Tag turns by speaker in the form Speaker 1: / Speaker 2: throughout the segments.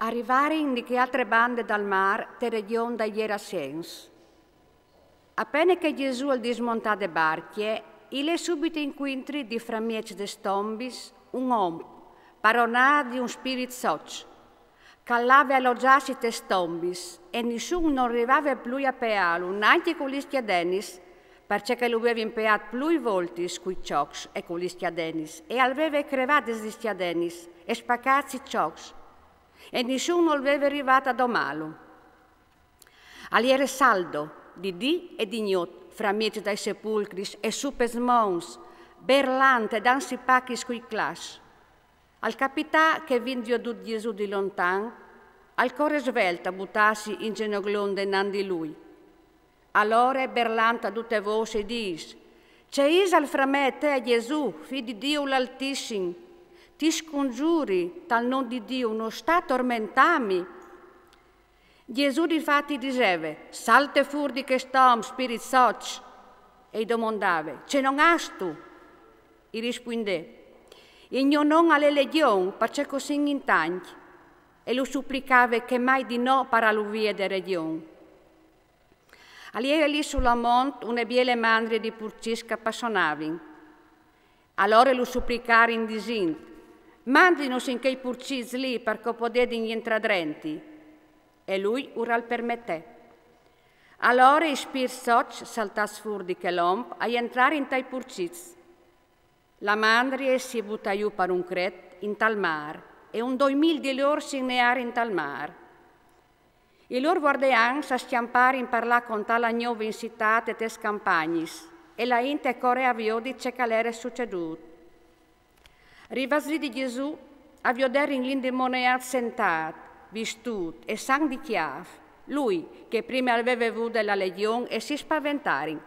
Speaker 1: Arrivare in che altre bande dal mare te region da Gerasens. Appena che Gesù al dismontare le barche, il è subito incontri di framieci de stombis un uomo, paronato di un spirito socio, che l'aveva alloggiato te stombis e nessuno non arrivava più a pealo, neanche con gli schiadenis, perché lo aveva impeato più volte sui ciocs e con gli schiadenis, e aveva crevato gli schiadenis e spaccato i ciocs, e nessuno aveva arrivato a domarlo. All'era saldo, di dì e di gnot, fra mezzo dai sepolcri e su per mons, berlante ed ansi pacchi sui clash. Al capità che vindio du Gesù di lontan, al core svelta buttassi in genoglon denan di lui. Allora berlante a tutte voci e dis, c'è Isal fra me e te, Gesù, figlio di Dio l'Altissimo, ti scongiuri, tal non di Dio, non sta tormentami. Gesù difatti diceva, salte fuori di che stom, spirit soc, e domandava, ce non has tu? E rispondeva, io non alle legioni, perché così in tanti, e lo supplicava che mai di no para l'uvia de regione. All'era lì sulla monte una biele mandria di purcisca passonavin. Allora lo supplicava in disint, mandinos in quei purcis lì perché potete inentradrenti. E lui ural permette. Allora i spir soc saltas fuori di che l'omp a entrare in tai purcis. La mandria si butta giù per un cret in tal mar e un 2000 di loro si neare in tal mar. E loro guardean sa schiampare in parlare con tale nuova in città e tes campagnis e la inte core avvio di ciò che l'era succeduto. Rivasli di Gesù avvio in l'indemoniato sentato, vistut e sang di chiave, lui che prima aveva avuto la legione e si spaventari.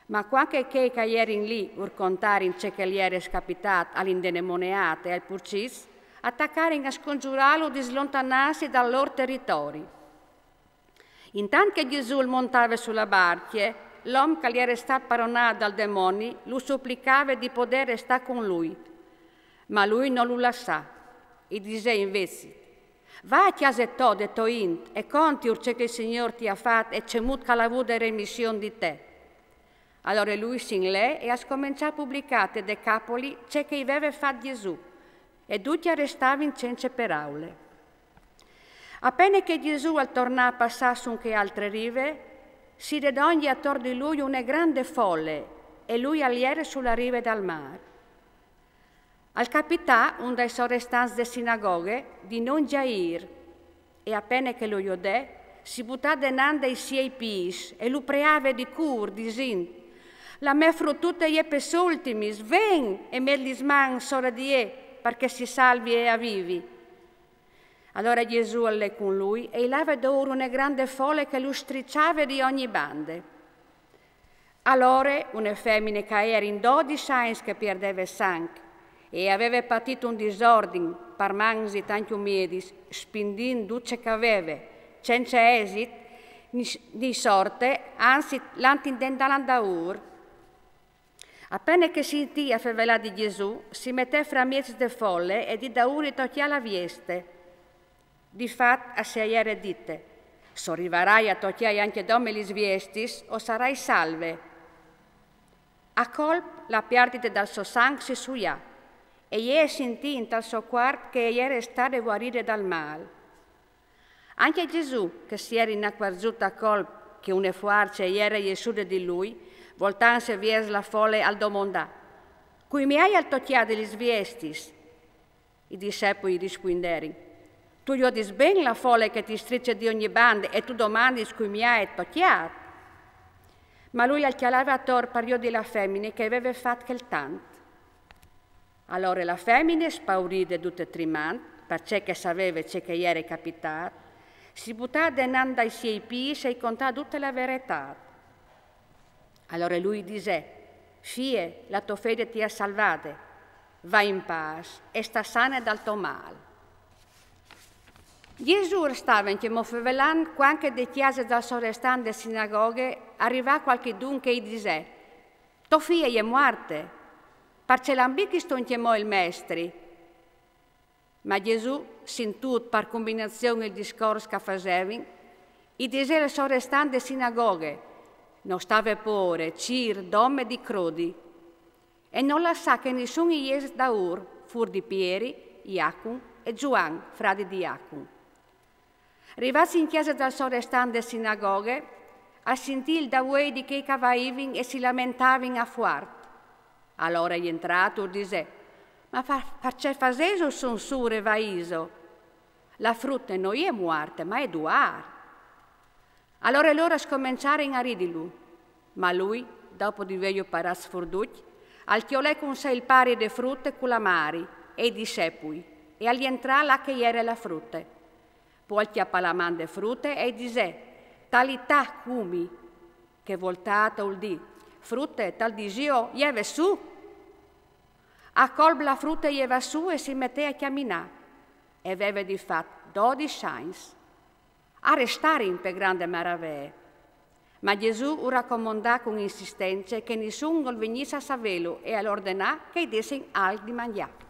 Speaker 1: Ma qualche che era lì per contare in ciò che gli era scapitato all'indemoniato e al purcis, attaccare a scongiurarlo di slontanarsi dal loro territorio. Intanto che Gesù montava sulla barca, l'uomo che gli era stato paronato dal demonio lo supplicava di poter stare con lui, ma lui non lo lasciava e diceva invece, va a casa tua de toint e conti ciò che il Signore ti ha fatto e c'è molto la avuta remissione di te. Allora lui si inlè e ha cominciato a pubblicare dei capoli ciò che aveva fatto Gesù e tutti arrestavano senza parole. Appena che Gesù al tornare a passare su che altre rive, si redogna attorno di lui una grande folle e lui all'era sulla riva del mare. Al capità, un dei sorestanti delle sinagoghe, di non giair, e appena che lo iodè, si buttò denande ai suoi piedi e lo pregava di cur, dicendo, la me fruttute je pes ultimis, ven e me l'isman sora di perché si salvi e avvivi. Allora Gesù allè con lui e lava d'oro una grande folle che lo stricciava di ogni bande. Allora una femmina che era in 12 anni che perdeva sangue e aveva patito un disordine per mangi tanti umidis, spindendo tutto che aveva, senza esito, di sorte, anzi l'antindentalan da ur. Appena che si sentia favela di Gesù, si mette fra mezzo de folle e di da uri tocchia la vieste. Di fatto, a se ieri dite, so arriverai a tocchiare anche domme gli sviestis o sarai salve. A colp la perdita dal suo sangue si suia e ieri sentì in tal suo quarto che ieri stava a guarire dal mal. Anche Gesù, che si era inacquarzuto a colp che una fuarcia ieri Gesù di lui, voltanse vies la folle al domandà, cui mi hai al tocchiare gli sviestis? I discepoli risponderi, tu gli odis ben la folle che ti striccia di ogni banda e tu domandi cui mi hai tocchiato. Ma lui al chialava a tor pario di la femmina che aveva fatto quel tanto. Allora la femmina, spaurita e tutte tremante, perché che sapeva ciò che gli era capitato, si buttò denanzi ai suoi piedi e contò tutta la verità. Allora lui dice, fie, la tua fede ti ha salvata, vai in pace e sta sana dal tuo male. Gesù stava in Chemofavelan quando de chiese dal sorestante delle sinagoghe arrivò qualchedun che gli dice, tua figlia è morta, perché l'ambichi sto in chiamò il maestri. Ma Gesù, sentut per combinazione il discorso che facevano, e disse alle sorrestanti sinagoghe, non stava pure, cir, dome di crodi, e non la sa che nessuno ies da fur di Pieri, Iacum e Giovanni, frati di Iacum. Arrivati in chiesa dal sorrestante sinagoghe, ha sentito il davue di che cavaivin e si lamentavano a fuart. Allora è entrato e disse, ma perché faceso son sure vaiso? La frutta non è morta, ma è duar. Allora loro scominciarono a ridere, ma lui, dopo di veglio parar sforduti, al chiolè con sé il pari de frutte con la mari e di sepui, e agli entrà là che era la frutte. Poi chiappa la man de frutte e disse, talità cumi, che voltato il di, frutte tal disio, ieve su. A colb la frutta ieva su e si mette a camminare, e aveva di fatto 12 anni. A restare in per grande maraviglia. Ma Gesù raccomandò con insistenza che nessuno venisse a saperlo e all'ordinà che dessero al di mangiare.